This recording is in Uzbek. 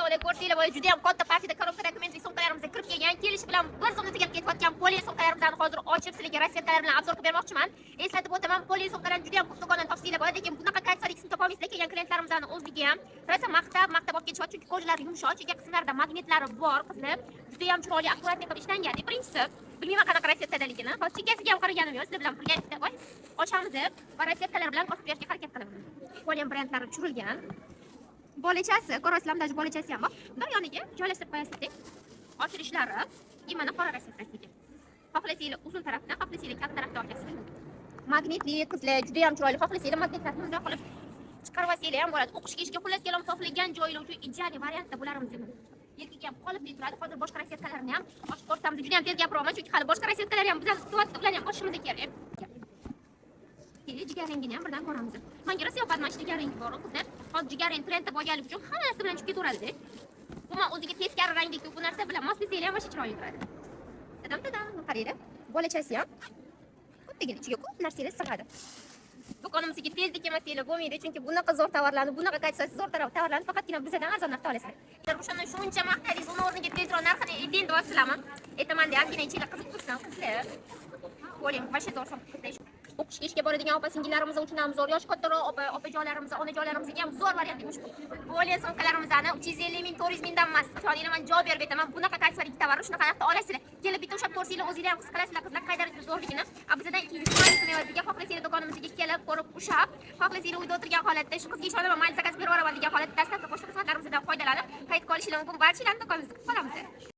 chiroyli ko'rsanglar bo'ladi. Juda ham katta partiyada korobka dokumentli sumkalarimizga kirib kelgan. Kelish bilan bir zumda tugab ketayotgan poliy sumkalarimizni hozir ochib sizlarga rasvetkalar bilan obzor qilib bermoqchiman. Eslatib o'taman, poliy sumkalarni juda ham ko'p do'kondan topsanglar bo'ladi, lekin bunaqa kalsiylikni topolmaysiz. Kelgan klientlarimizni o'zligi ham rosa maqtab olib ketishyapti, chunki ko'zlari yumshoq, chunki qismlarida magnetlari bor qizlar. Juda ham chiroyli, akkuratli qilib ishlangan. Birinchisi, bilmayman qanaqa rasvetkadaligini. Hozir chekkasiga ham qaraganim yo'q. Sizlar bilan birga voy ochamiz va rasvetkalar bilan osib berishga harakat qilaman. Poliy brendlari tushirilgan. Bolachasi, ko'rasizlar, даже bolachasi ham bor. Bir yoniga joylashtirib qo'yasizlar. Ochilishlari mana qora rasvetkasiga. Xohlasanglar uzun tarafdan, xohlasanglar katta tarafdan ochasiz. Magnetli qizlar juda ham chiroyli. Xohlasanglar magnetlarni bunday qilib chiqarib olsanglar ham bo'ladi. O'qishga ishga xullas kelib xohlagan joylar uchun ideal variantda bularimiz. Erkak ham qolib turadi. Hozir boshqa rasvetkalarni ham ochib ko'rsatamiz. Juda ham tez gapiryapman, chunki hali boshqa rasvetkalar ham bizlar kutyapti. Ularni ham ochishimiz kerak. Jigarrangini ham birdan ko'ramiz. Menga rosa yoqadi mana shu jigarrang bor, qizlar. Hozir jigarrang trendda bo'lganligi uchun hammasi bilan chiqib ketaveradi. Umuman o'ziga teskari rangdagi bu narsa bilan moslasa ham o'sha chiroyli turadi. Tadam, qaranglar. Bolachasi ham xuddigina ichiga ko'p narsalar sig'adi. Do'konimizga tezlik emasinglar bo'lmaydi, chunki bunaqa zo'r tovarlarni, bunaqa kayfiyatli zo'r tovarlarni faqatgina bizdan arzon narxda olasizlar. Agar o'shani shuncha maqtadingiz, uni o'rniga tezroq narxini ayting deb sizlarmi? Aytaman-da, ozgina ichinglar qiziq tursin, qizlar. Bo'ling, vasha to'g'ri qilib o'qishga ishga boradigan opa-singillarimiz uchun ham zo'r, yosh kattaroq opajonlarimiz, onajonlarimizga ham zo'r variant emish bu. Bo'ling, sumkalarimizni 350 ming, 400 mingdan emas. Ishoninglar, men javob berib aytaman. Bunaqa kayfiyatli tovarni shunaqa narxda olasizlar. Kelib bitta o'shab ko'rsanglar, o'zingizlar ham his qilasizlar, qizlar qay darajada zo'rligini. Bizdan 200 ming evaziga xohlasanglar do'konimizga kelib, ko'rib, ushab, xohlasanglar uyda o'tirgan holatda shu qizga ishonaman, mayli zakaz berib yuboraman degan holatda dastlabki qo'shma xizmatlarimizdan foydalanib, qaytib qolishinglar mumkin. Barchalarni do'konimizga qolamiz.